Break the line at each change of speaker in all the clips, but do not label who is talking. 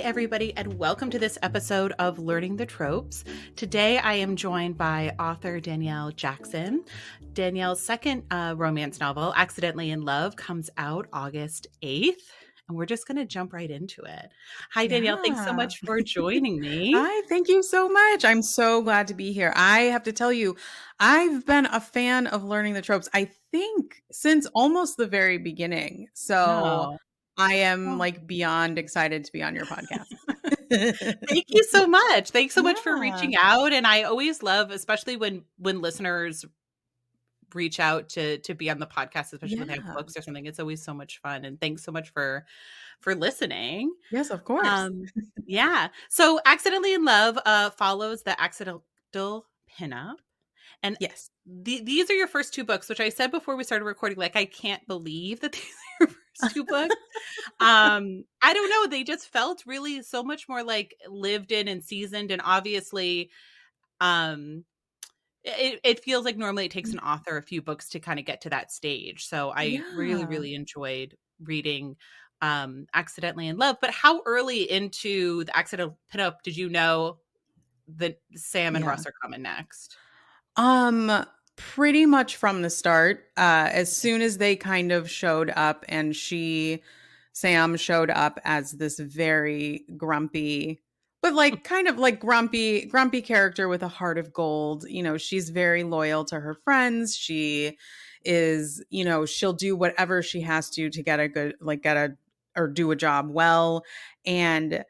everybody, and welcome to this episode of Learning the Tropes. Today, I am joined by author Danielle Jackson. Danielle's second romance novel, Accidentally in Love, comes out August 8th, and we're just going to jump right into it. Hi, Danielle. Thanks so much for joining me.
Hi, thank you so much. I'm so glad to be here. I have to tell you, I've been a fan of Learning the Tropes, I think, since almost the very beginning. So
Oh.
I am like beyond excited to be on your podcast.
Thank you so much. Thanks so much for
Yeah.
reaching out. And I always love, especially when listeners reach out to be on the podcast, especially when they have
Yeah.
books or something. It's always so much fun. And thanks so much for listening.
Yes, of course.
Yeah. So Accidentally in Love follows the accidental pinup. And
Yes.
these are your first two books, which I said before we started recording, like, I can't believe that these are your first two books. I don't know. They just felt really so much more like lived in and seasoned. And obviously, it feels like normally it takes an author a few books to kind of get to that stage. So I really,
Yeah.
really enjoyed reading Accidentally in Love. But how early into the accidental pinup did you know that Sam and
Yeah.
Russ are coming next?
Pretty much from the start. As soon as they kind of showed up and Sam showed up as this very grumpy, but like kind of like grumpy character with a heart of gold. You know, she's very loyal to her friends. She is, she'll do whatever she has to get a good, like or do a job well. And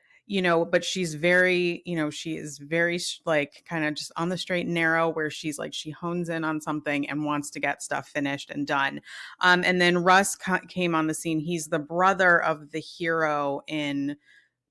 but she's very, she is very like kind of just on the straight and narrow where she's like, she hones in on something and wants to get stuff finished and done. And then Russ came on the scene. He's the brother of the hero in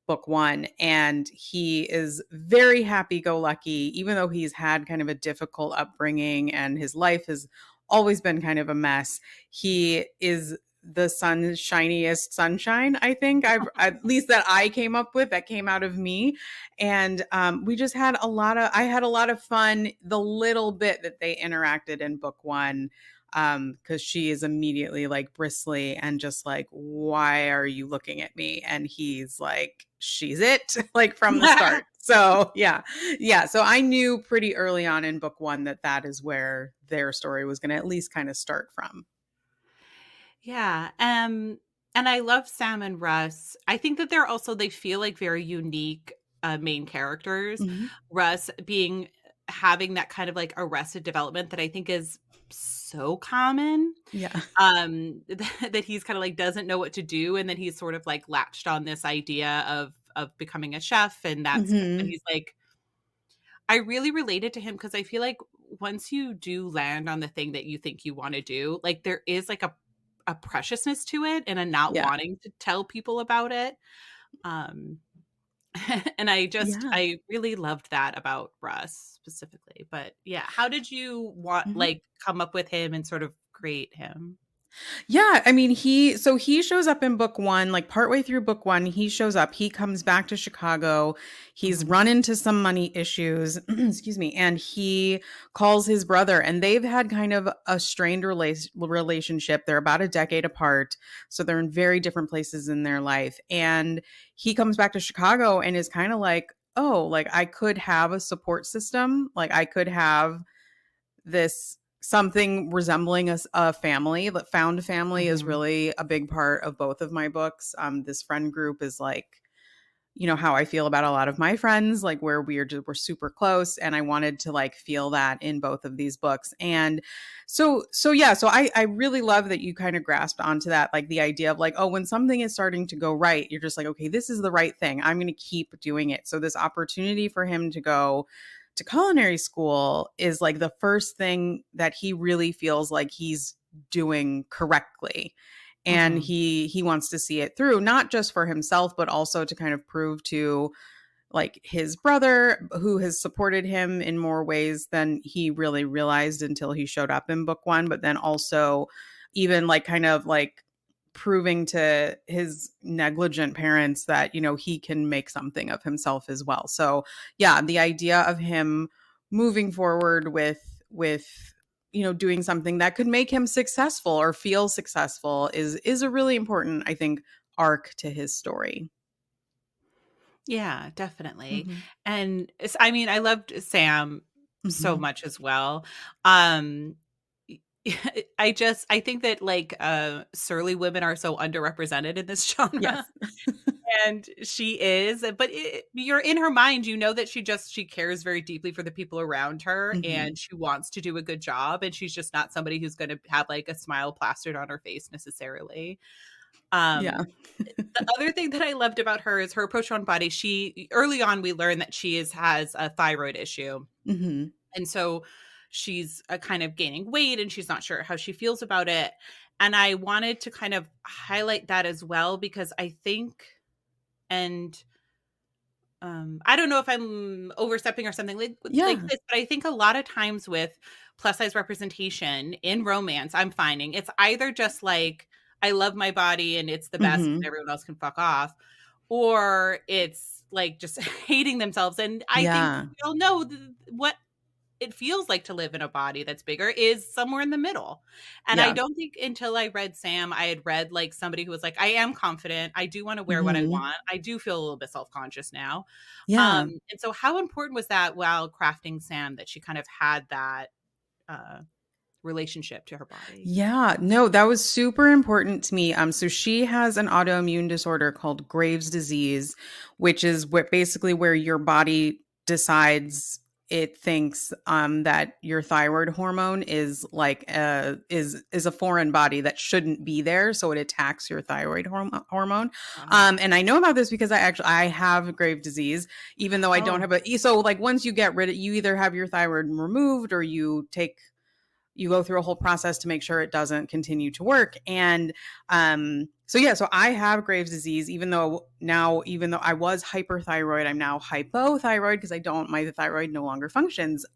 book one, and he is very happy-go-lucky, even though he's had kind of a difficult upbringing and his life has always been kind of a mess. He is the sun's shiniest sunshine, I think, at least that I came up with, that came out of me. And we just had I had a lot of fun the little bit that they interacted in book one, because she is immediately like bristly and just like, why are you looking at me? And he's like, she's it, like from the start. So yeah. So I knew pretty early on in book one that is where their story was going to at least kind of start from.
Yeah. And I love Sam and Russ. I think that they feel like very unique main characters.
Mm-hmm.
Russ having that kind of like arrested development that I think is so common.
Yeah.
That he's kind of like doesn't know what to do, and then he's sort of like latched on this idea of becoming a chef, and and he's like, I really related to him because I feel like once you do land on the thing that you think you want to do, like there is like a preciousness to it and a not wanting to tell people about it. And I really loved that about Russ specifically. But yeah, how did you like come up with him and sort of create him?
Yeah, I mean, he shows up in book one, like partway through book one, he shows up, he comes back to Chicago, he's run into some money issues, excuse me, and he calls his brother, and they've had kind of a strained relationship. They're about a decade apart, so they're in very different places in their life. And he comes back to Chicago and is kind of like, oh, like I could have a support system, like I could have this something resembling a family. That found family is really a big part of both of my books. This friend group is like, how I feel about a lot of my friends, like where we're super close, and I wanted to like feel that in both of these books. And so I really love that you kind of grasped onto that, like the idea of like, oh, when something is starting to go right, you're just like, okay, this is the right thing, I'm going to keep doing it. So this opportunity for him to go to culinary school is like the first thing that he really feels like he's doing correctly. And he wants to see it through, not just for himself, but also to kind of prove to like his brother, who has supported him in more ways than he really realized until he showed up in book one. But then also even like kind of like proving to his negligent parents that, he can make something of himself as well. So yeah, the idea of him moving forward with doing something that could make him successful or feel successful is a really important, I think, arc to his story.
Yeah, definitely.
Mhm.
And I mean, I loved Sam so
Mhm.
much as well. Um, y I think that, like, surly women are so underrepresented in this genre,
Yes.
and she is, but you're in her mind, you know that she cares very deeply for the people around her,
Mhm.
and she wants to do a good job, and she's just not somebody who's gonna have, like, a smile plastered on her face necessarily.
Yeah.
Um, the other thing that I loved about her is her approach on body. She early on, we learned that has a thyroid issue,
Mhm.
and so she's, kind of gaining weight, and she's not sure how she feels about it, and I wanted to kind of highlight that as well because I think and I don't know if I'm overstepping or something like
Yeah.
this, but I think a lot of times with plus size representation in romance, I'm finding it's either just like, I love my body and it's the best and
Mhm.
everyone else can fuck off, or it's like just hating themselves. And I think
Yeah.
we all know what it feels like to live in a body that's bigger is somewhere in the middle. And I
Yeah.
don't think until I read Sam, I had read like somebody who was like, I am confident. I do want to wear what I
Mhm.
want. I do feel a little bit self conscious now.
Yeah.
And so, how important was that while crafting Sam that she kind of had that uh, relationship to her body?
Yeah, no, that was super important to me. So she has an autoimmune disorder called Graves' disease, which is what basically where your body decides it thinks that your thyroid hormone is like is a foreign body that shouldn't be there, so it attacks your thyroid hormone.
Wow.
And I know about this because I have Graves' disease, even though I don't
Oh,
have a so like once you get rid of you either have your thyroid removed or you go through a whole process to make sure it doesn't continue to work. And so yeah, so I have Graves' disease, even though I was hyperthyroid, I'm now hypothyroid because I don't my thyroid no longer functions.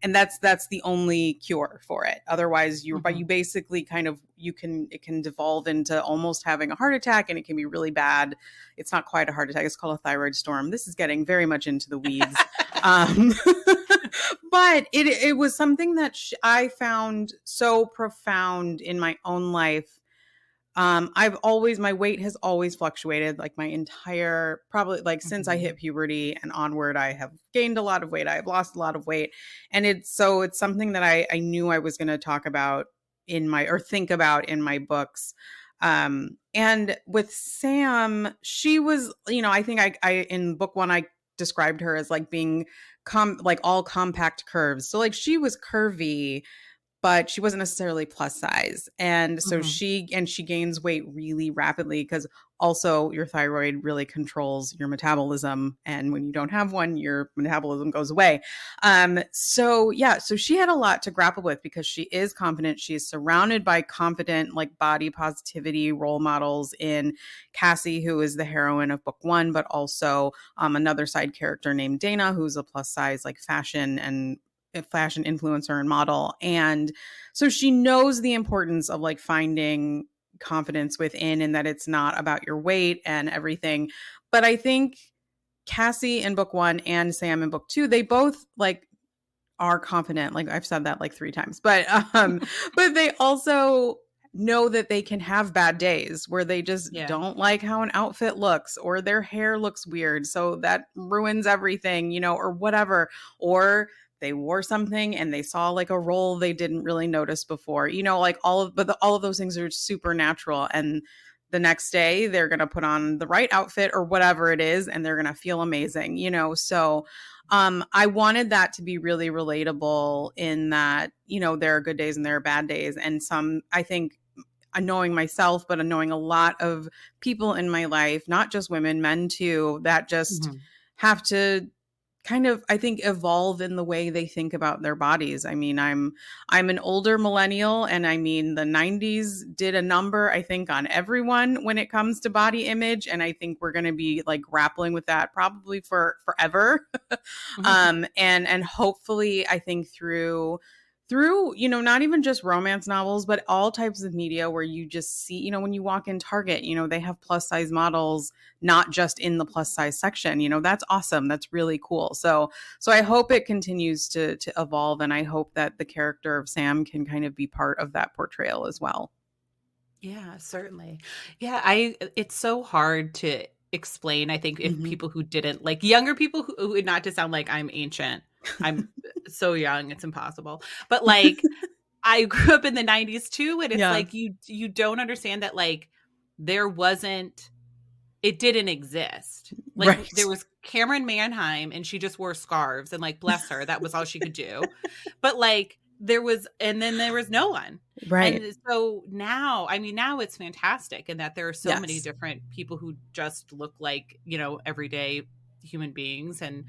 And that's the only cure for it. Otherwise,
mhm.
you basically kind of it can devolve into almost having a heart attack, and it can be really bad. It's not quite a heart attack; it's called a thyroid storm. This is getting very much into the weeds. Um, but it was something that I found so profound in my own life. I've always my weight has always fluctuated like my entire probably like since I hit
Mhm.
puberty and onward. I have gained a lot of weight. I've lost a lot of weight, and it's something that I knew I was going to talk about in my or think about in my books. And with Sam, she was, I think I in book one I described her as like being like all compact curves. So like she was curvy, but she wasn't necessarily plus size. And so
Mhm.
she gains weight really rapidly because also your thyroid really controls your metabolism. And when you don't have one, your metabolism goes away. So yeah, so she had a lot to grapple with because she is confident. She is surrounded by confident, like body positivity role models in Cassie, who is the heroine of book one, but also another side character named Dana, who's a plus size like fashion influencer and model. And so she knows the importance of like finding confidence within and that it's not about your weight and everything. But I think Cassie in book one and Sam in book two, they both like are confident. Like I've said that like three times, but they also know that they can have bad days where they just
Yeah.
don't like how an outfit looks or their hair looks weird. So that ruins everything, or whatever. Or they wore something and they saw like a role they didn't really notice before, like all of those things are supernatural. And the next day they're going to put on the right outfit or whatever it is and they're going to feel amazing, so I wanted that to be really relatable in that, there are good days and there are bad days. And I think, knowing myself, but knowing a lot of people in my life, not just women, men too, that just
Mhm.
have to kind of, I think, evolve in the way they think about their bodies. I mean, I'm an older millennial, and I mean the 90s did a number, I think, on everyone when it comes to body image. And I think we're gonna be like grappling with that probably for forever. And hopefully I think through not even just romance novels but all types of media where you just see, when you walk in Target, they have plus size models not just in the plus size section. That's awesome, that's really cool. So I hope it continues to evolve, and I hope that the character of Sam can kind of be part of that portrayal as well.
Yeah, certainly. Yeah, it's so hard to explain, I think, if
Mhm.
people who didn't like younger people who not to sound like I'm ancient. I'm so young, it's impossible. But like I grew up in the 90s too, and it's
Yeah.
like you don't understand that like there wasn't it didn't exist. Like there
Right.
was Cameron Manheim and she just wore scarves and like bless her, that was all she could do. But like there was and then there was no one.
Right.
And so now, I mean now it's fantastic in that there are so many
Yes.
different people who just look like, everyday human beings and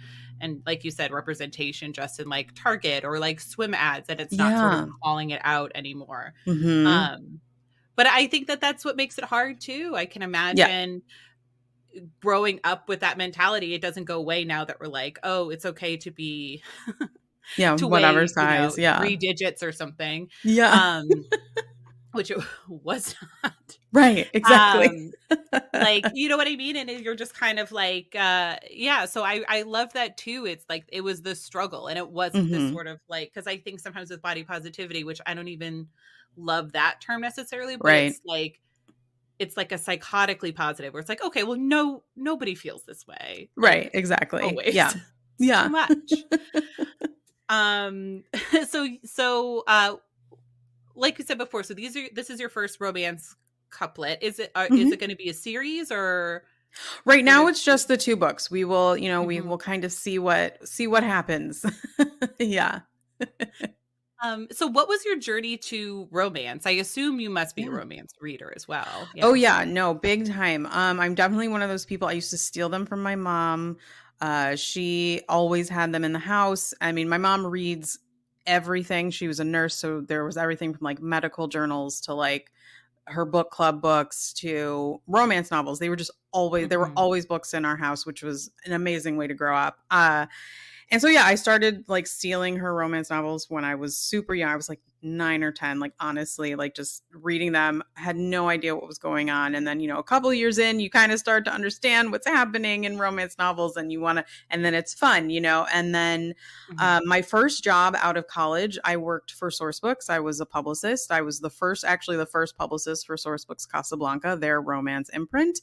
like you said representation just in like Target or like swim ads and it's not sort of
Yeah.
calling it out anymore.
Mhm.
Um but I think that that's what makes it hard too. I can
Yeah.
imagine growing up with that mentality, it doesn't go away now that we're like, "Oh, it's okay to be
Yeah,
to
whatever
weigh,
size, yeah.
3 digits or something."
Yeah.
Which it was not.
Right, exactly.
Um, like, you know what I mean? And you're just kind of like, yeah, so I love that too. It's like it was the struggle and it wasn't this
Mhm.
sort of like because I think sometimes with body positivity, which I don't even love that term necessarily, but
Right.
it's like a psychotically positive where it's like, okay, well, no, nobody feels this way.
Right,
Like
exactly.
always.
Yeah.
It's too
Yeah.
much. Um so like you said before, so this is your first romance couplet. Is it
Mhm.
going to be a series or
Right
sort
now
of
it's just the 2 books. We
Mhm.
will kind of see what happens. Yeah.
So what was your journey to romance? I assume you must be a
Yeah.
romance reader as well.
Oh,
Yeah.
yeah, no, big time. I'm definitely one of those people. I used to steal them from my mom. She always had them in the house. I mean, my mom reads everything. She was a nurse, so there was everything from, like, medical journals to, like, her book club books to romance novels. There were
Mhm.
always books in our house, which was an amazing way to grow up. And so yeah, I started like stealing her romance novels when I was super young. I was like 9 or 10, like honestly, like just reading them, had no idea what was going on. And then, a couple years in, you kind of start to understand what's happening in romance novels and and then it's fun. And then
Mhm.
my first job out of college, I worked for Sourcebooks. I was a publicist. I was actually the first publicist for Sourcebooks Casablanca, their romance imprint.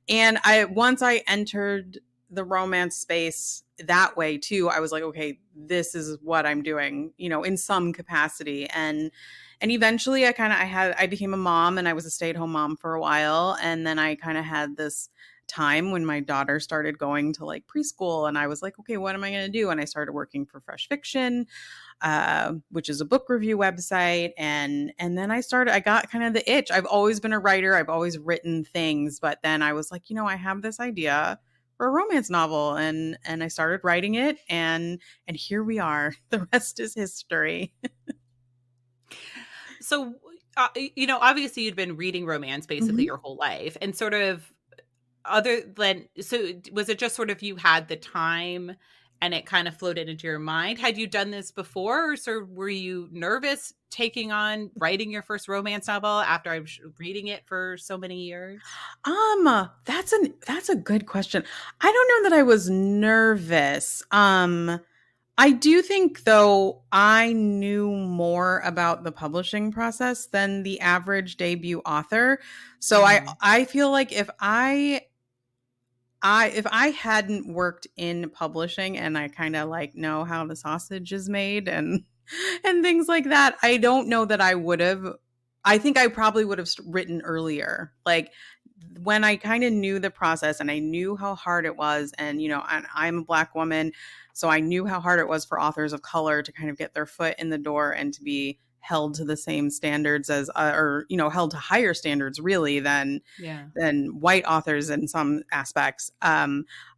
And once I entered the romance space that way too, I was like, okay, this is what I'm doing, in some capacity. And eventually I became a mom and I was a stay-at-home mom for a while. And then I kind of had this time when my daughter started going to like preschool and I was like, okay, what am I going to do? And I started working for Fresh Fiction, which is a book review website. And then I got kind of the itch. I've always been a writer. I've always written things, but then I was like, I have this idea for a romance novel, and I started writing it, and here we are. The rest is history.
So obviously you'd been reading romance basically
Mhm.
your whole life and sort of other than so was it just sort of you had the time and it kind of floated into your mind? Had you done this before, or so were you nervous taking on writing your first romance novel after I was reading it for so many years?
That's a good question. I don't know that I was nervous. I do think though I knew more about the publishing process than the average debut author. So I
Mhm.
I feel like if I hadn't worked in publishing and I kind of like know how the sausage is made and and things like that, I don't know that I would have. I think I probably would have written earlier. Like when I kind of knew the process and I knew how hard it was, and I'm a Black woman, so I knew how hard it was for authors of color to kind of get their foot in the door and to be held to the same standards as, or held to higher standards really
Yeah.
than white authors in some aspects.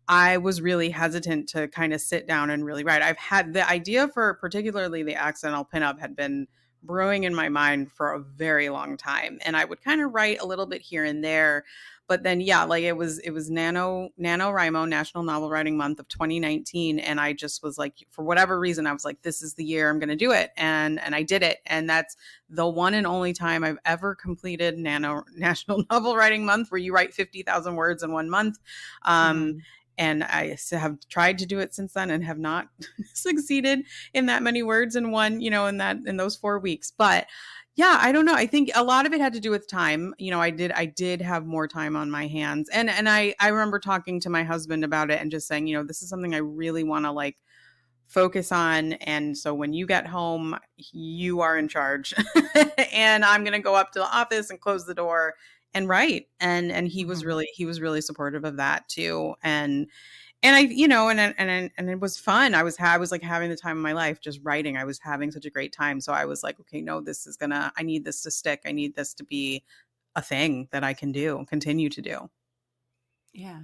I was really hesitant to kind of sit down and really write. I've had the idea for particularly the accidental pinup had been brewing in my mind for a very long time, and I would kind of write a little bit here and there. But then, yeah, like it was NaNoWriMo National Novel Writing Month of 2019, and I just was like, for whatever reason, I was like, this is the year I'm going to do it, and I did it, and that's the one and only time I've ever completed National Novel Writing Month, where you write 50,000 words in 1 month. Um,
Mhm.
and I have tried to do it since then and have not succeeded in that many words in those 4 weeks. But Yeah, I don't know. I think a lot of it had to do with time. You know, I did have more time on my hands. And I remember talking to my husband about it and just saying, you know, this is something I really want to like focus on. And so when you get home, you are in charge. And I'm going to go up to the office and close the door and write. And
Mhm.
he was really supportive of that too. And I, you know, and it was fun. I was like having the time of my life just writing. I was having such a great time. So I was like, okay, no, I need this to stick. I need this to be a thing that I can do, continue to do.
Yeah.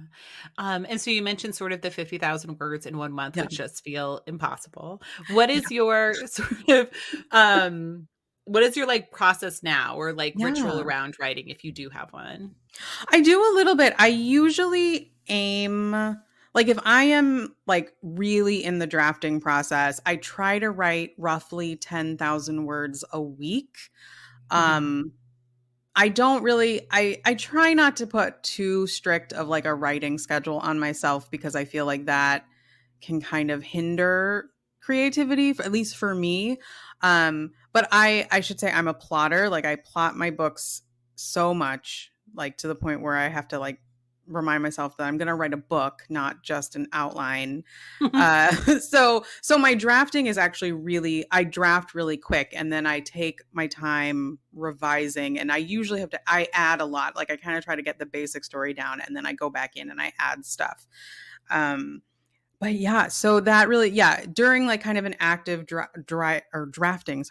And so you mentioned sort of the 50,000 words in 1 month,
Yeah.
which just feel impossible. What
Yeah.
is your sort of, um, what is your, like, process now or, like, ritual
Yeah.
around writing if you do have one?
I do a little bit. I usually aim like if I am like really in the drafting process, I try to write roughly 10,000 words a week.
Mhm.
Um I don't really I try not to put too strict of like a writing schedule on myself because I feel like that can kind of hinder creativity at least for me. But I should say I'm a plotter. Like I plot my books so much like to the point where I have to like remind myself that I'm going to write a book, not just an outline. So my drafting is actually really I draft really quick and then I take my time revising and I usually have to I add a lot. Like I kind of try to get the basic story down and then I go back in and I add stuff. Um but yeah, so that really yeah, during like kind of an active drafting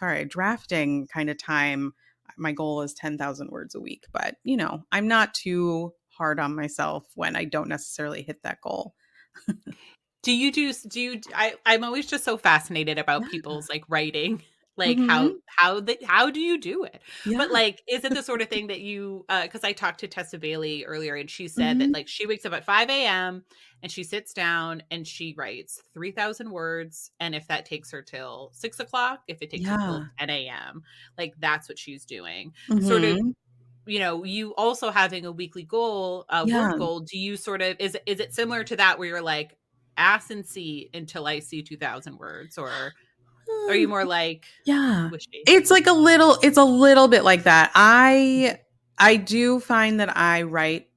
kind of time, my goal is 10,000 words a week, but you know, I'm not too hard on myself when I don't necessarily hit that goal.
I'm always just so fascinated about
Yeah.
people's, like, writing, like,
Mhm.
how do you do it? But,
Yeah.
like, is it the sort of thing that you because I talked to Tessa Bailey earlier, and she said that,
Mhm.
like, she wakes up at 5 AM, and she sits down, and she writes 3,000 words, and if that takes her till 6 o'clock, if it takes her till
Yeah.
10 AM, like, that's what she's doing. Sort of,
Mhm.
you also having a weekly goal, a word
Yeah.
goal, do you sort of is it similar to that where you're like, "Ass and seat until I see 2,000 words," or are you
Uh,
more like
yeah.
wishy?
It's a little bit like that. I do find that I write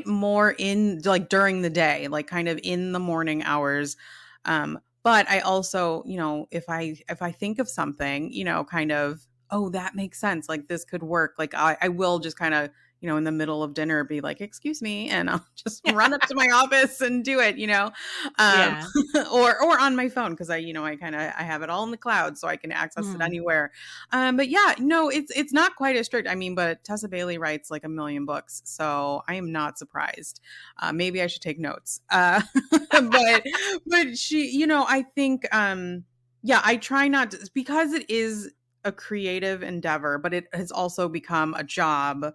more in like during the day, like kind of in the morning hours. But I also, you know, if I think of something, you know, kind of, oh, that makes sense. Like this could work. Like I will just kind of, you know, in the middle of dinner be like, excuse me, and I'll just run up to my office and do it, you know. Um,
Yeah.
or on my phone because I, you know, I have it all in the cloud so I can access it
Mhm.
anywhere. But yeah, no, it's not quite as strict. I mean, but Tessa Bailey writes like a million books, so I am not surprised. Maybe I should take notes. But she, you know, I think yeah, I try not to because it is a creative endeavor, but it has also become a job.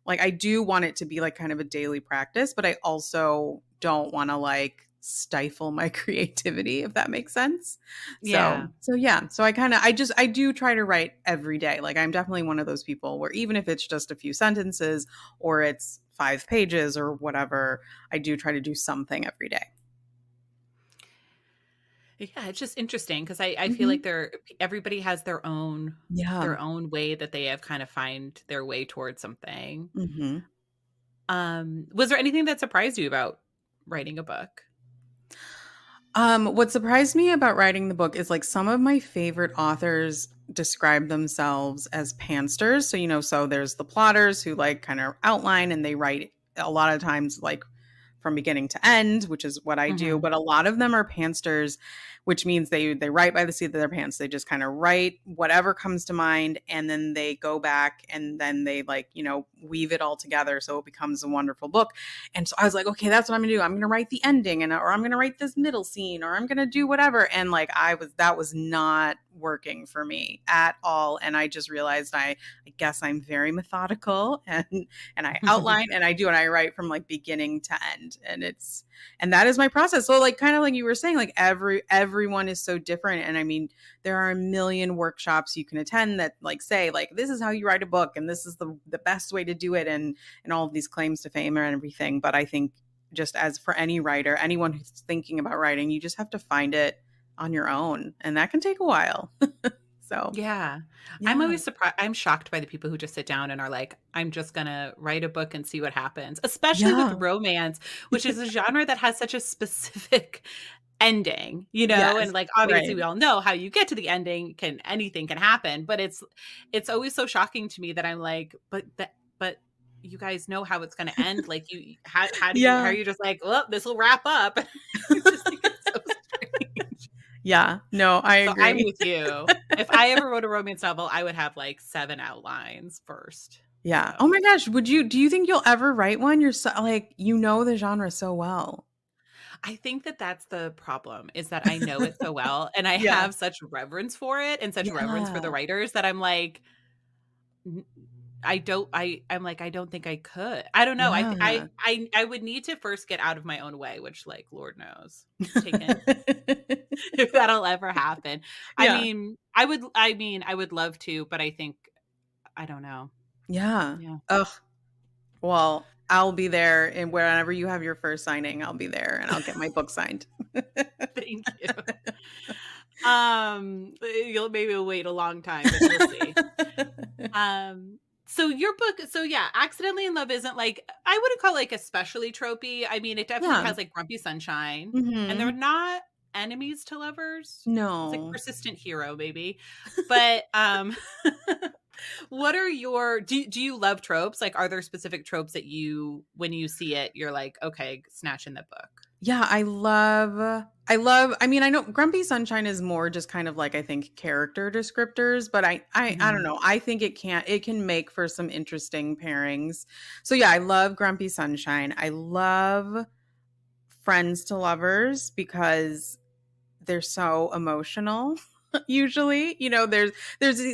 Like I do want it to be like kind of a daily practice, but I also don't want to like stifle my creativity if that makes sense.
Yeah.
So yeah, so I do try to write every day. Like I'm definitely one of those people where even if it's just a few sentences or it's 5 pages or whatever, I do try to do something every day.
Yeah, it's just interesting because I feel like
Mhm.
everybody has
Yeah.
their own way that they have kind of find their way towards something.
Mhm.
Was there anything that surprised you about writing a book?
What surprised me about writing the book is like some of my favorite authors describe themselves as pansters. So, you know, so there's the plotters who like kind of outline and they write a lot of times like from beginning to end, which is what I do.
Mhm.
But a lot of them are pansters, which means they write by the seat of their pants. They just kind of write whatever comes to mind, and then they go back and then they like you know weave it all together so it becomes a wonderful book. And so I was like, okay, that's what I'm gonna do. I'm gonna write the ending, and or I'm gonna write this middle scene, or I'm gonna do whatever. And like that was not working for me at all. And I just realized I guess I'm very methodical and I outline and I write from like beginning to end. And that is my process. So like kind of like you were saying, like everyone is so different. And I mean, there are a million workshops you can attend that like say like this is how you write a book and this is the best way to do it and all of these claims to fame and everything. But I think just as for any writer, anyone who's thinking about writing, you just have to find it on your own. And that can take a while. So,
Yeah. I'm
yeah.
always surprised. I'm shocked by the people who just sit down and are like, I'm just going to write a book and see what happens, especially with
Yeah.
romance, which is a genre that has such a specific ending, you know, and
Yes,
like obviously
right.
we all know how you get to the ending, can anything can happen, but it's always so shocking to me that I'm like, but you guys know how it's going to end, like you how are
Yeah.
you just like, well, this will wrap up. I just think it's so strange.
Yeah. No, I
So I'm
agree.
with you. If I ever wrote a romance novel, I would have like 7 outlines first.
Yeah. Oh
So,
my gosh, do you think you'll ever write one? You're so like, you know the genre so well.
I think that that's the problem, is that I know it so well, and I
Yeah.
have such reverence for it and such reverence for the
Yeah.
writers that I'm like, "N I don't I'm like, I don't think I could." I don't know.
Yeah.
I would need to first get out of my own way, which, like, Lord knows, it's taken if that'll ever happen.
Yeah.
I mean, I would love to, but I think I don't know.
Yeah.
Yeah.
Ugh. Well, I'll be there, and wherever you have your first signing, I'll be there and I'll get my book signed.
Thank you. You'll maybe wait a long time, but you'll see. So your book, so yeah, Accidentally in Love isn't like, I wouldn't call it like especially tropey. I mean, it definitely
Yeah.
has like Grumpy Sunshine, and they're
Mhm.
not enemies to lovers. It's like
No.
persistent hero, maybe. But what are your do you love tropes? Like, are there specific tropes that you, when you see it, you're like, okay, snatch in the book?
Yeah, I mean, I know Grumpy Sunshine is more just kind of like I think character descriptors, but I don't
Mhm.
know. I think it can make for some interesting pairings. So yeah, I love Grumpy Sunshine. I love Friends to Lovers because they're so emotional. Usually, there's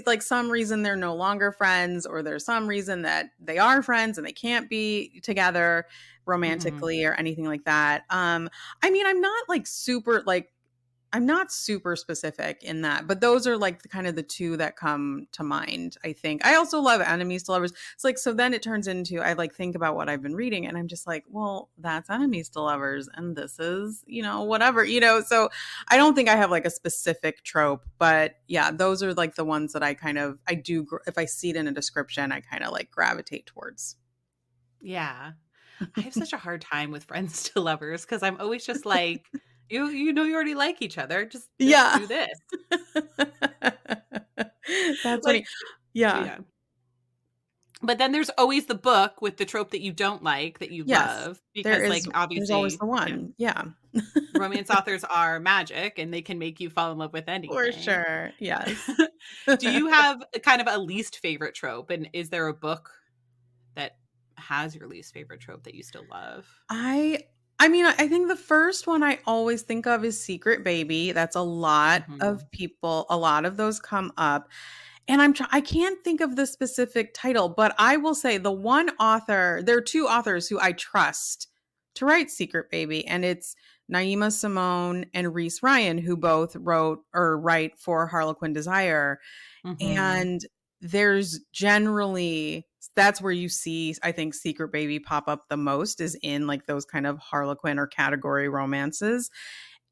like some reason they're no longer friends, or there's some reason that they are friends and they can't be together
Mhm.
romantically or anything like that. I mean, I'm not super specific in that, but those are like the kind of the two that come to mind, I think. I also love Enemies to Lovers. It's like, so then it turns into, I like think about what I've been reading and I'm just like, well, that's Enemies to Lovers and this is, whatever, so I don't think I have like a specific trope, but yeah, those are like the ones that if I see it in a description, I kind of like gravitate towards.
Yeah. I have such a hard time with friends to lovers because I'm always just like, you know you already like each other. Just
Yeah.
do this.
That's funny.
Like,
Yeah.
yeah. But then there's always the book with the trope that you don't like that you
Yes.
love because like
There's always
obviously,
the one. Yeah.
romance authors are magic and they can make you fall in love with
For
anything.
sure. Yes.
Do you have a kind of a least favorite trope, and is there a book that has your least favorite trope that you still love?
I I mean, I think the first one I always think of is Secret Baby. That's
Mhm.
a lot of those come up. And I can't think of the specific title, but I will say there are two authors who I trust to write Secret Baby, and it's Naima Simone and Reese Ryan, who both wrote or write for Harlequin Desire.
Mhm.
And there's generally that's where you see, I think, Secret Baby pop up the most is in like those kind of Harlequin or category romances.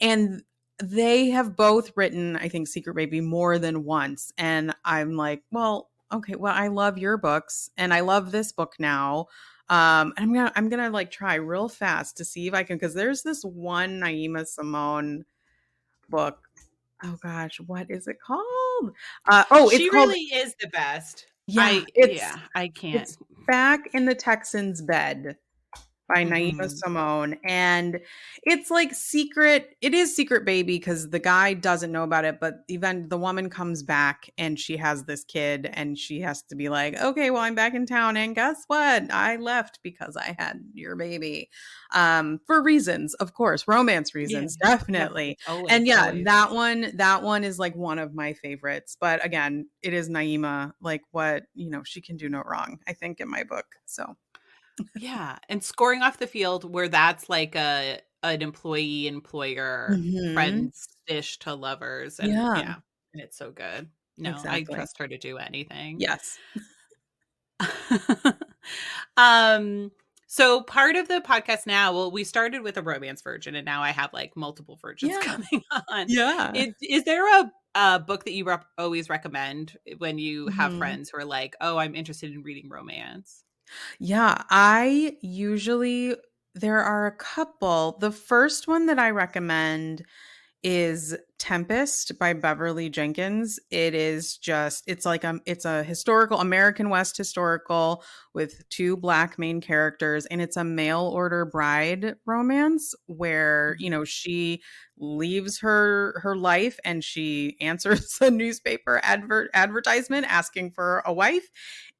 And they have both written, I think, Secret Baby more than once. And I'm like, well, okay, well, I love your books and I love this book now. And I'm gonna like try real fast to see if I can, because there's this one Naima Simone book. Oh gosh, what is it called? It's
She
called
really is the best.
yeah,
I can't.
it's Back in the Texan's Bed by Naima
Mhm.
Simone, and it's like it is Secret Baby because the guy doesn't know about it, but even the woman comes back and she has this kid and she has to be like, okay, well, I'm back in town and guess what? I left because I had your baby. For reasons, of course, romance
Yeah.
reasons,
Yep.
definitely. And
Always,
yeah,
always.
that one is like one of my favorites. But again, it is Naima, like what, she can do no wrong, I think, in my book. So
Yeah, and scoring off the field where that's like a an employee employer
mhm.
friends-ish to lovers, and
Yeah,
yeah, and it's so good. No, I
exactly.
trust her to do anything.
Yes.
Um, So part of the podcast now, well, we started with a romance version, and now I have like multiple versions
Yeah.
coming on.
Yeah.
Is there a book that you always recommend when you have
Mhm.
friends who are like, "Oh, I'm interested in reading romance"?
Yeah, I usually there are a couple. The first one that I recommend is Tempest by Beverly Jenkins. It is just it's a historical American West historical with two black main characters, and it's a mail order bride romance where, you
Mhm.
know, she leaves her life and she answers a newspaper advertisement asking for a wife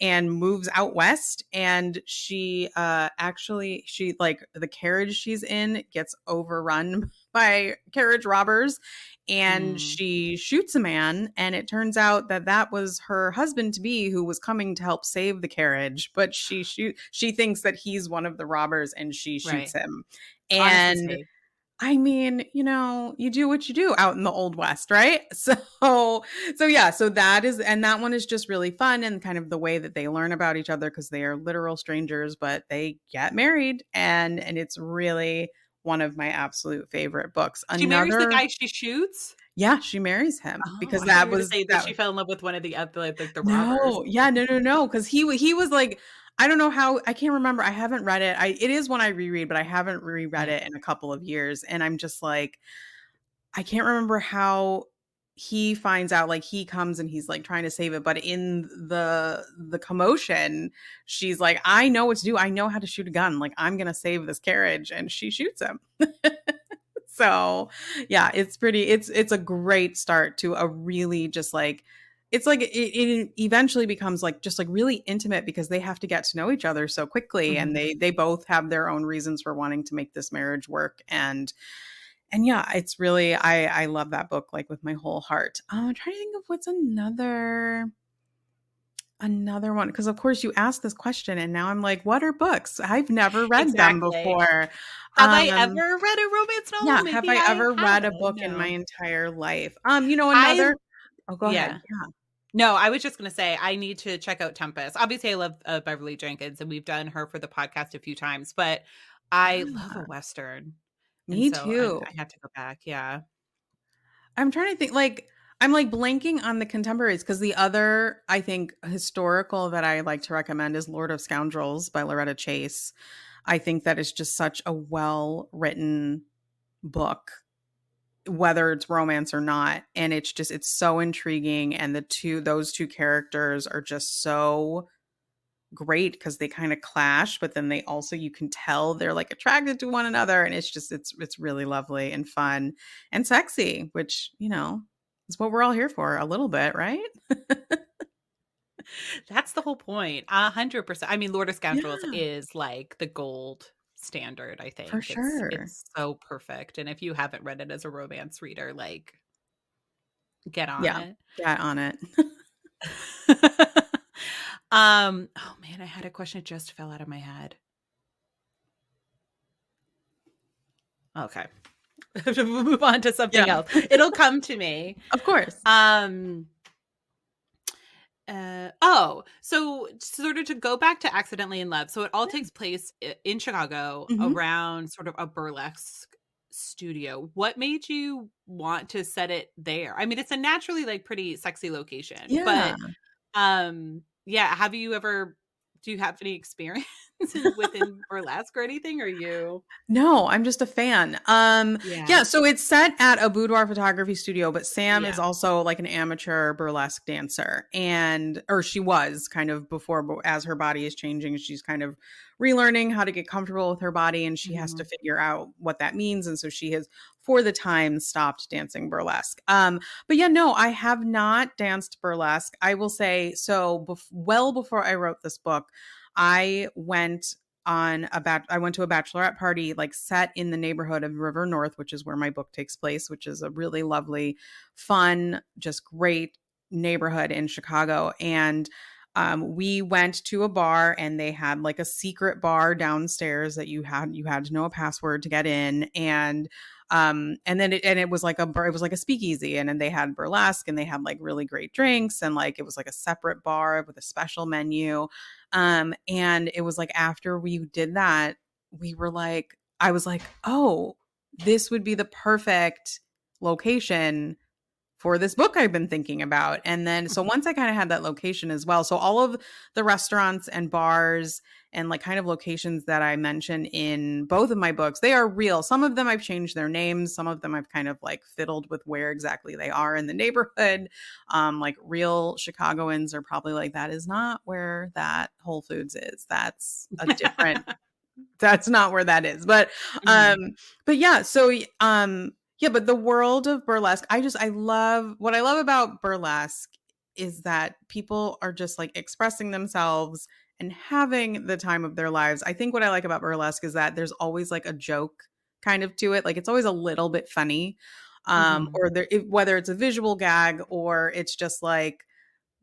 and moves out west, and she actually she like the carriage she's in gets overrun by carriage robbers, and
Mm,
she shoots a man, and it turns out that that was her husband to be who was coming to help save the carriage, but she thinks that he's one of the robbers and she shoots
right.
him.
Honesty's
And
key.
I mean, you know, you do what you do out in the old west, right? So yeah, so that is, and that one is just really fun, and kind of the way that they learn about each other because they are literal strangers, but they get married, and it's really one of my absolute favorite books.
She marries the
Another
guy she shoots?
Yeah, she marries him
Oh,
because
I thought you
that
were gonna
was
say that
that
she fell in love with one of the other like, the robbers.
no, yeah, no, because he was like, I don't know how, I can't remember. I haven't read it. It is one I reread, but I haven't reread
Right.
it in a couple of years, and I'm just like, I can't remember how he finds out, like, he comes and he's, like, trying to save it, but in the commotion, she's like, "I know what to do. I know how to shoot a gun. Like, I'm gonna save this carriage," and she shoots him. So, yeah, it's a great start to a really just, like, it's like it eventually becomes, like, just, like, really intimate because they have to get to know each other so quickly, and
Mhm.
they both have their own reasons for wanting to make this marriage work, and yeah, it's really I love that book, like, with my whole heart. I'm trying to think of what's another one, because of course you asked this question and now I'm like, "What are books?" I've never read them
Exactly.
before.
Have I
Um,
ever read a romance novel?
yeah, have
Maybe
I
I
ever
have,
read a book in my
no.
entire life? You know,
I
another Oh, go ahead.
Yeah.
Yeah.
No, I was just gonna say I need to check out Tempest. Obviously, I love, Beverly Jenkins, and we've done her for the podcast a few times, but I love a
Yeah,
Western, and
me
so I
too.
have to go back, yeah.
I'm trying to think, like, I'm, like, blanking on the contemporaries because the other, I think, historical that I like to recommend is Lord of Scoundrels by Loretta Chase. I think that is just such a well-written book, whether it's romance or not, and it's so intriguing, and those 2 characters are just so great because they kinda clash, but then they also you can tell they're, like, attracted to one another, and it's really lovely and fun and sexy, which, you know, is what we're all here for a little bit, right?
That's the whole point, 100%. I mean, Lord of Scoundrels
Yeah,
is, like, the gold standard, I
for
think.
sure.
It's so perfect, and if you haven't read it as a romance reader, like, get on
Yeah,
it.
get on it.
Oh man, I had a question, it just fell out of my head. Okay. We'll move on to
Yeah,
something else. It'll come to me.
of course.
Um, so sort of to go back to Accidentally in Love. So it all
Yeah,
takes place in Chicago
mhm.
around sort of a burlesque studio. What made you want to set it there? I mean, it's a naturally like pretty sexy location,
Yeah.
but yeah, do you have any experience within burlesque or anything? Or you?
No, I'm just a fan.
Yeah.
Yeah, so it's set at a boudoir photography studio, but Sam is
Yeah.
also like an amateur burlesque dancer, and or she was kind of before, but as her body is changing, she's kind of relearning how to get comfortable with her body, and she has to
Mhm.
figure out what that means. And so she has, for the time, stopped dancing burlesque. But yeah, no, I have not danced burlesque. I will say so. Well before I wrote this book, I went I went to a bachelorette party like set in the neighborhood of River North, which is where my book takes place, which is a really lovely, fun, just great neighborhood in Chicago. And we went to a bar, and they had like a secret bar downstairs that you had to know a password to get in. And And then it was like it was like a speakeasy, and then they had burlesque, and they had like really great drinks, and like it was like a separate bar with a special menu. And it was like after we did that, we were like, I was like, oh, this would be the perfect location for this book I've been thinking about. And then, so once I kind of had that location as well, so all of the restaurants and bars and like kind of locations that I mention in both of my books, they are real. Some of them I've changed their names. Some of them I've kind of like fiddled with where exactly they are in the neighborhood. Like real Chicagoans are probably like, that is not where that Whole Foods is. That's not where that is.
Mhm.
But yeah, so yeah, but the world of burlesque, I love what I love about burlesque is that people are just like expressing themselves and having the time of their lives. I think what I like about burlesque is that there's always like a joke kind of to it. Like it's always a little bit funny.
Mhm.
Or whether it's a visual gag or it's just like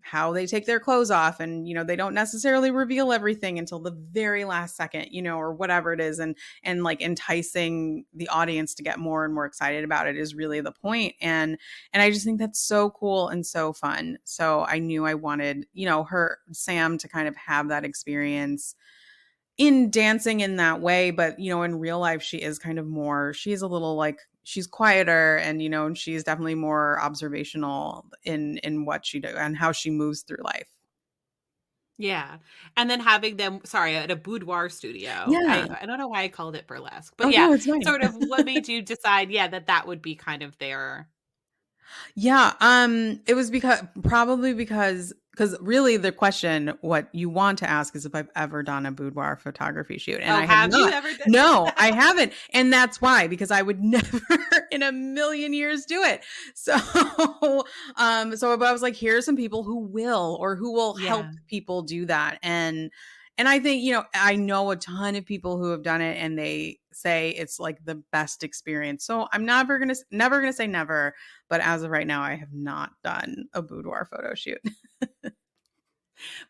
how they take their clothes off, and they don't necessarily reveal everything until the very last second, or whatever it is, and like enticing the audience to get more and more excited about it is really the point. And I just think that's so cool and so fun. So I knew I wanted, her Sam to kind of have that experience in dancing in that way. But in real life she is kind of more, she's a little like, she's quieter, and and she's definitely more observational in what she do and how she moves through life.
Yeah, and then having them sorry, at a boudoir studio.
Yeah.
I don't know why I called it burlesque, but
Oh
yeah,
no, it's fine.
sort of what made you decide, yeah, that that would be kind of their
Yeah, it was because really the question what you want to ask is if I've ever done a boudoir photography shoot, and
Oh,
I have
have you
not.
ever done
No, I haven't, and that's why, because I would never in a million years do it. So, but I was like, here are some people who will, or who will help
Yeah.
people do that, and I think, I know a ton of people who have done it and they say it's like the best experience. So I'm never gonna say never, but as of right now, I have not done a boudoir photo shoot.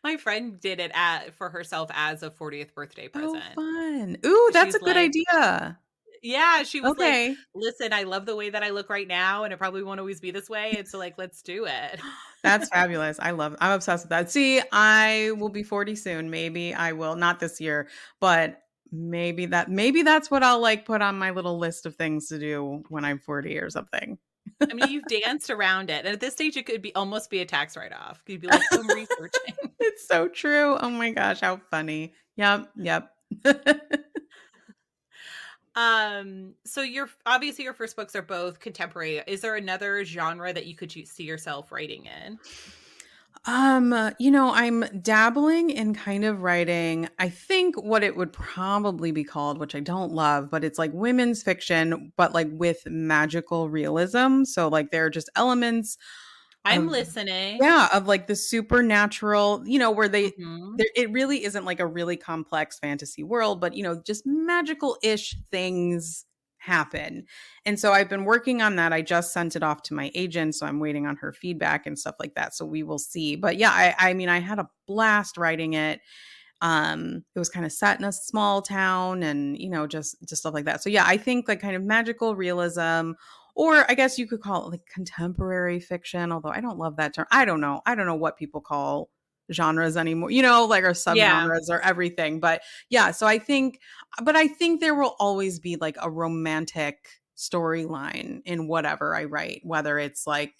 My friend did it at for herself as a 40th birthday
Oh,
present.
fun. Ooh, that's a
She's
good
like
idea.
yeah, she was like,
Okay.
"Listen, I love the way that I look right now, and it probably won't always be this way, and so, like, let's do it."
That's fabulous. I'm obsessed with that. See, I will be 40 soon. Maybe I will, not this year, but maybe that's what I'll like put on my little list of things to do when I'm 40 or something.
I mean, you've danced around it, and at this stage, it could be almost be a tax write-off. You'd be like, "Oh, I'm researching."
It's so true. Oh my gosh, how funny. Yep, yep.
So your obviously your first books are both contemporary. Is there another genre that you could see yourself writing in?
I'm dabbling in kind of writing, I think what it would probably be called, which I don't love, but it's like women's fiction, but like with magical realism. So like there are just elements
I'm
of,
listening.
yeah, of like the supernatural, where
Mhm.
there, it really isn't like a really complex fantasy world, but just magical-ish things happen. And so I've been working on that. I just sent it off to my agent, so I'm waiting on her feedback and stuff like that. So we will see. But yeah, I mean, I had a blast writing it. It was kind of set in a small town, and just stuff like that. So yeah, I think like kind of magical realism, or I guess you could call it like contemporary fiction, although I don't love that term. I don't know what people call genres anymore, like, or
Yeah.
subgenres or everything. But yeah, so I think there will always be like a romantic storyline in whatever I write, whether it's like,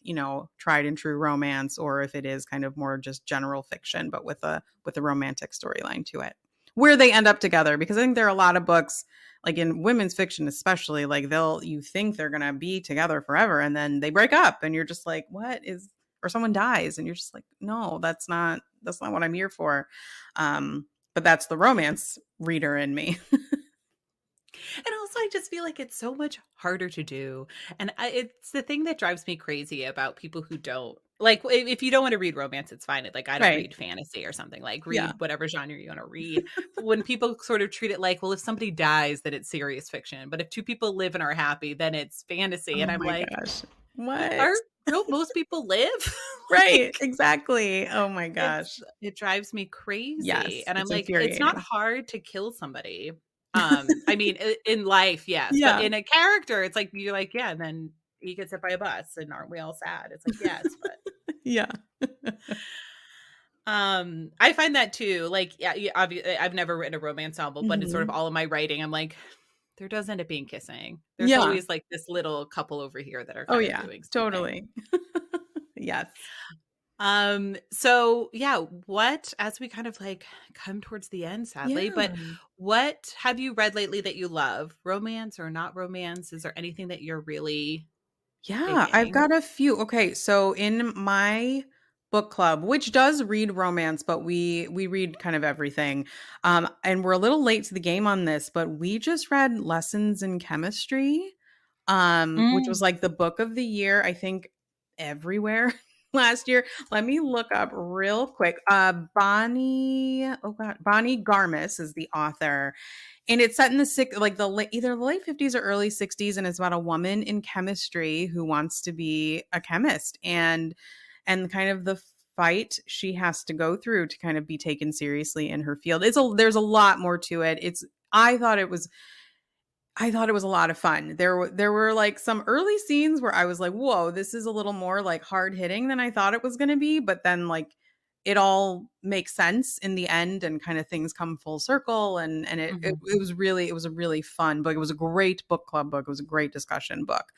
tried and true romance, or if it is kind of more just general fiction, but with a romantic storyline to it. Where they end up together, because I think there are a lot of books, like in women's fiction especially, like you think they're gonna be together forever, and then they break up, and you're just like, what is, or someone dies, and you're just like, no, that's not what I'm here for. But that's the romance reader in me.
And also, I just feel like it's so much harder to do. And it's the thing that drives me crazy about people who don't like. If you don't want to read romance, it's fine. Like I don't
Right.
read fantasy or something. Like
Yeah.
read whatever genre you want to read. But when people sort of treat it like, well, if somebody dies, then it's serious fiction. But if two people live and are happy, then it's fantasy. And
Oh
I'm
my
like,
gosh. What?
are don't most people live?
Right,
Like
exactly. Oh my
it's
gosh.
it drives me crazy.
Yes,
And I'm
it's
like, it's not
infuriating.
hard to kill somebody. I mean, in life, yes, but
Yeah.
in a character, it's like you're like, yeah, and then he gets hit by a bus, and aren't we all sad? It's like, yes, but
Yeah.
I find that too. Like, yeah, I've never written a romance novel, but it's sort of
Mhm.
all of my writing. I'm like, there does end up being kissing. There's
Yeah.
always like this little couple over here that are
Oh,
kind of
yeah.
doing something.
Totally. Yes.
So yeah, what as we kind of like come towards the end, sadly,
Yeah.
but what have you read lately that you love? Romance or not romance? Is there anything that you're really
Yeah, I've
digging?
got a few. Okay, so in my book club, which does read romance, but we read kind of everything. And we're a little late to the game on this, but we just read Lessons in Chemistry, which was
Mm.
like the book of the year, I think everywhere last year. Let me look up real quick. Bonnie Garmis is the author, and it's set in the like either the late 50s or early 60s, and it's about a woman in chemistry who wants to be a chemist, and kind of the fight she has to go through to kind of be taken seriously in her field. There's a lot more to it. I thought it was I thought it was a lot of fun. There were like some early scenes where I was like, "Whoa, this is a little more like hard hitting than I thought it was going to be," but then like it all makes sense in the end, and kind of things come full circle, and
Mhm.
it was a really fun book. It was a great book club book. It was a great discussion book.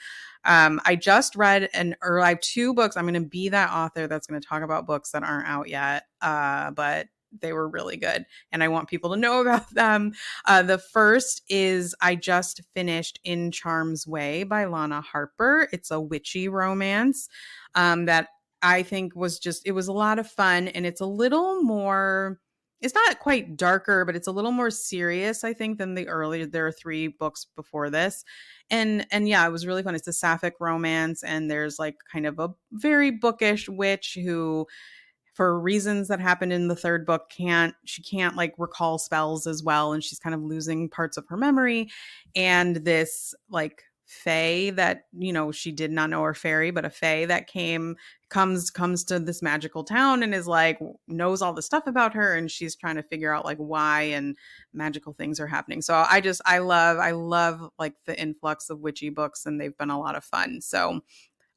I just read I have two books. I'm going to be that author that's going to talk about books that aren't out yet. But they were really good, and I want people to know about them. The first is I just finished In Charm's Way by Lana Harper. It's a witchy romance that I think it was a lot of fun, and it's a little more, it's not quite darker, but it's a little more serious, I think, than there are three books before this. And yeah, it was really fun. It's a sapphic romance, and there's like kind of a very bookish witch who, for reasons that happened in the third book, can't like recall spells as well, and she's kind of losing parts of her memory. And this like fae that, she did not know, her fairy, but a fae that comes to this magical town and is like, knows all the stuff about her, and she's trying to figure out like why and magical things are happening. So I love like the influx of witchy books, and they've been a lot of fun. So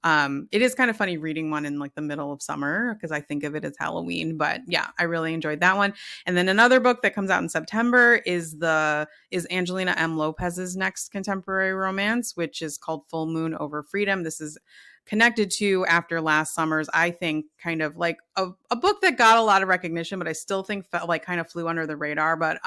it is kind of funny reading one in like the middle of summer because I think of it as Halloween, but yeah, I really enjoyed that one. And then another book that comes out in September is Angelina M. Lopez's next contemporary romance, which is called Full Moon Over Freedom. This is connected to After Last Summer's, I think, kind of like a book that got a lot of recognition, but I still think felt like kind of flew under the radar, but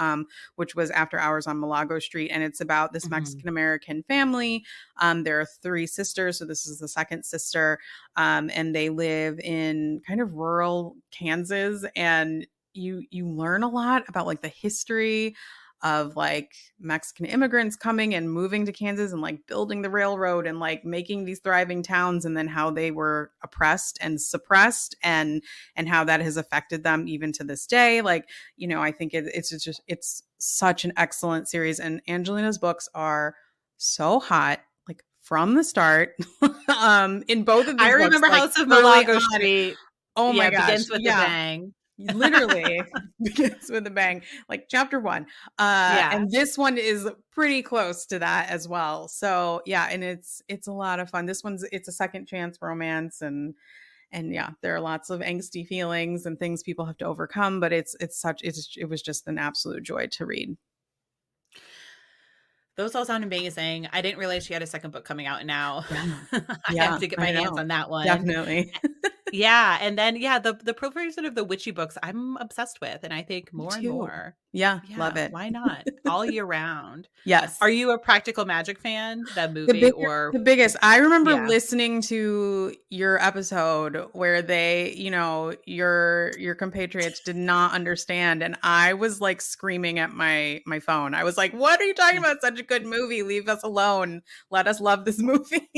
which was After Hours on Malago Street. And it's about this
Mhm.
Mexican American family. There are three sisters, so this is the second sister, and they live in kind of rural Kansas, and you learn a lot about like the history of like Mexican immigrants coming and moving to Kansas and like building the railroad and like making these thriving towns, and then how they were oppressed and suppressed, and how that has affected them even to this day. Like, I think it's such an excellent series, and Angelina's books are so hot, like from the start. In both of
I
these books,
remember
like
House of
early
Malago
on.
Street.
Oh my
Yeah,
gosh,
begins with a
yeah.
bang.
Literally begins with a bang, like chapter 1.
Yeah.
And this one is pretty close to that as well. So, yeah, and it's a lot of fun. It's a second chance romance, and yeah, there are lots of angsty feelings and things people have to overcome, but it was just an absolute joy to read.
Those all sound amazing. I didn't realize she had a second book coming out, and now
Yeah.
I have
Yeah,
to get my
I
hands
know.
on that one.
Definitely.
Yeah, and then, yeah, the proliferation of the witchy books I'm obsessed with, and I think
Me
more and
too.
more.
Yeah, love
Yeah,
it.
why not? All year round.
Yes.
Are you a Practical Magic fan? That
The
movie
bigger
or
the biggest. I remember
yeah.
listening to your episode where your compatriots did not understand, and I was like screaming at my phone. I was like, "What are you talking about? Such a good movie. Leave us alone. Let us love this movie."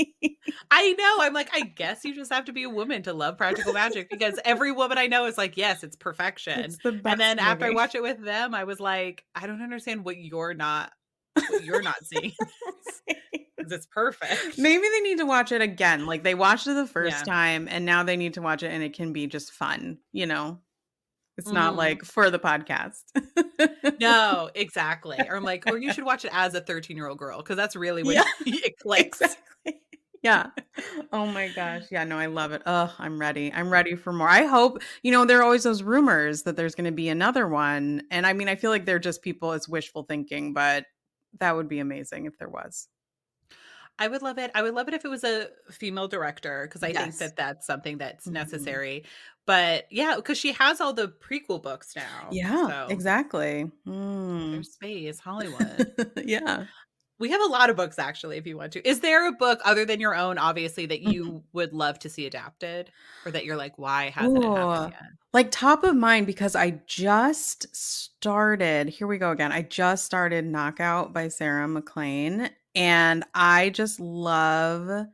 I know, I'm like, I guess you just have to be a woman to love Practical Magic because every woman I know is like, "Yes, it's perfection."
It's the
And
best
then after I
movie.
watch it with them, I was like, "I don't understand what you're not seeing because it's perfect."
Maybe they need to watch it again. Like, they watched it the first
Yeah.
time, and now they need to watch it, and it can be just fun, you know? It's not
Mhm.
like for the podcast.
No, exactly. Or I'm like, or you should watch it as a 13-year-old girl because that's really when
Yeah,
it clicks.
exactly. Yeah. Oh my gosh. Yeah, no, I love it. Oh, I'm ready. I'm ready for more. I hope, there are always those rumors that there's going to be another one. And I mean, I feel like they're just people, it's wishful thinking, but that would be amazing if there was.
I would love it. I would love it if it was a female director because I think
Yes.
that that's something that's
Mhm.
necessary. But yeah, because she has all the prequel books now.
Yeah,
So
exactly. Mm.
there's space, Hollywood.
Yeah.
We have a lot of books actually, if you want to. Is there a book other than your own, obviously, that
Mhm.
you would love to see adapted? Or that you're like, why hasn't it happened
Ooh,
yet?
like top of mind because I just started, here we go again. I just started Knockout by Sarah McLean, and I just love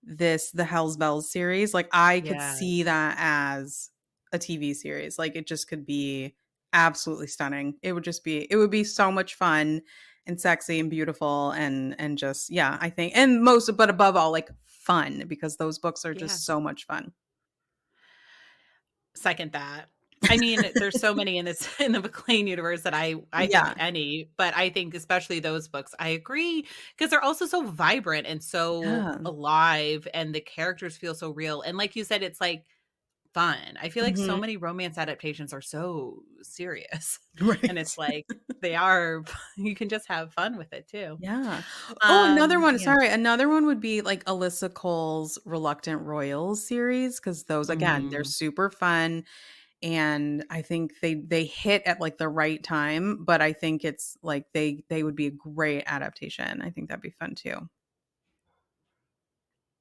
the Hell's Bells series. Like I could see
Yes.
that as a TV series. Like it just could be absolutely stunning. It would be so much fun and sexy and beautiful and just yeah, I think and most but above all like fun because those books are
Yeah.
just so much fun.
Second that. I mean, there's so many in this in the McLean universe that I think
Yeah.
any, but I think especially those books, I agree because 'cause they're also so vibrant and so
Yeah.
alive, and the characters feel so real, and like you said, it's, like, fun. I feel like so
Mhm.
many romance adaptations are so serious, and it's
Right.
like, they are you can just have fun with it too.
Yeah. Oh, another one,
Yeah.
sorry, another one would be, like, Alyssa Cole's Reluctant Royals series because those, again, they're
Mhm.
super fun, and I think they hit at, like, the right time, but I think it's, like, they would be a great adaptation. I think that'd be fun too.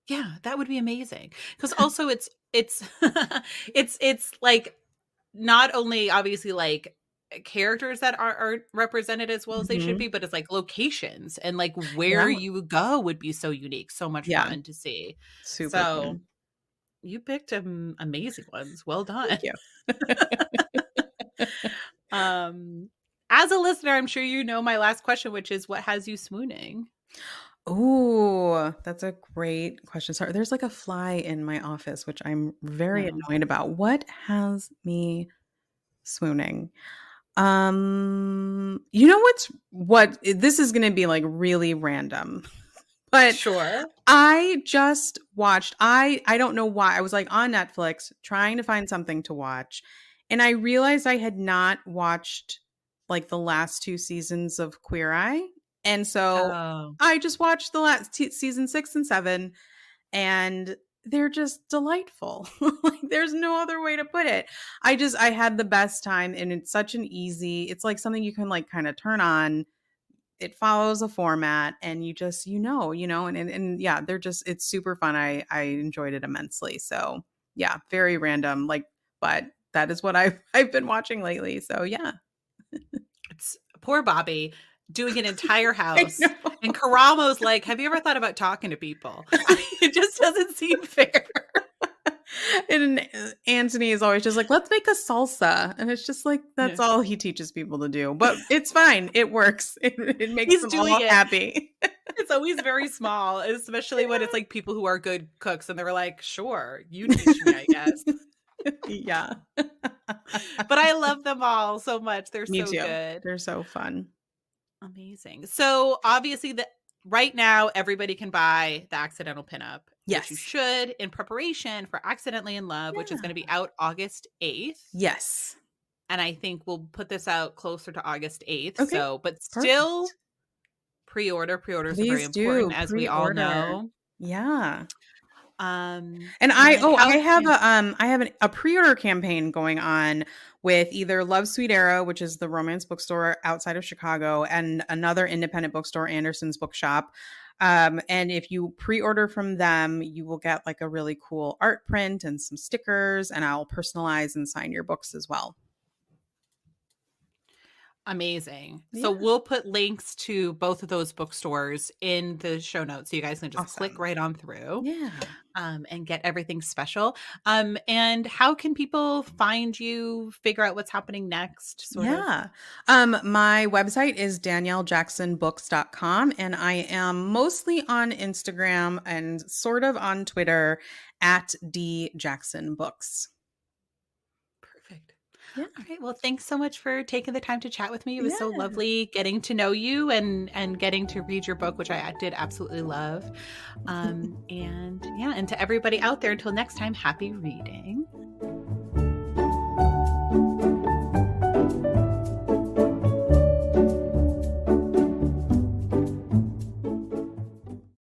Yeah, that would be amazing. Because also it's it's, like, not only obviously, like, characters that aren't represented as well as they should
Mhm.
be, but it's, like, locations and, like, where
Yeah.
you would go would be so unique, so much
Yeah.
fun to see.
Super
So,
fun.
you picked, amazing ones, well done.
Thank you.
Um, as a listener, I'm sure you know my last question, which is what has you swooning?
Ooh, that's a great question. Sorry, there's, like, a fly in my office, which I'm very
No.
annoyed about. What has me swooning? This is gonna be, like, really random, but
Sure.
I just watched I don't know why, I was, like, on Netflix trying to find something to watch, and I realized I had not watched, like, the last 2 seasons of Queer Eye, and so
Oh,
I just watched the last season 6 and 7 and they're just delightful. Like there's no other way to put it. I had the best time and it's such an easy it's like something you can like kind of turn on. It follows a format and you just and yeah, they're just it's super fun. I enjoyed it immensely. So, yeah, very random like but that is what I've been watching lately. So, yeah.
it's poor Bobby doing an entire
I
house,
know.
and Karamo's like, "Have you ever thought about talking to people?" It just doesn't seem fair.
And Anthony is always just like, "Let's make a salsa." And it's just like,
Yeah.
that's all he teaches people to do. But it's fine. It works. It makes
He's
them
doing
all
it.
happy.
It's always very small, especially when it's,
Yeah.
like, people who are good cooks, and they're like, "Sure, you teach me, I guess."
Yeah.
But I love them all so much, they're
Me
so
too.
good.
They're so fun.
Amazing. So, obviously, the right now, everybody can buy The Accidental Pinup, which you
Yes.
should in preparation for Accidentally in Love, which is gonna
Yeah.
be out August 8th.
Yes.
And I think we'll put this out closer to August 8th,
Okay.
so but still
Perfect.
pre-orders are very
Please
important,
do
as we all
pre-order.
know.
Yeah.
Um,
And
and how yeah.
I have a pre-order campaign going on with either Love Sweet Arrow, which is the romance bookstore outside of Chicago, and another independent bookstore, Anderson's Bookshop. And if you pre-order from them, you will get like a really cool art print and some stickers, and I'll personalize and sign your books as well.
Amazing. So
Yeah,
we'll put links to both of those bookstores in the show notes, so you guys can just click
awesome.
right on through,
Yeah.
and get everything special. And how can people find you, figure out what's happening next, sort of?
Yeah. My website is daniellejacksonbooks.com and I am mostly on Instagram and sort of on Twitter at djacksonbooks.
Perfect.
Yeah.
All right. Well, thanks so much for taking the time to chat with me. It was so
Yeah.
lovely getting to know you and getting to read your book, which I did absolutely love. And yeah, and to everybody out there, until next time, happy reading.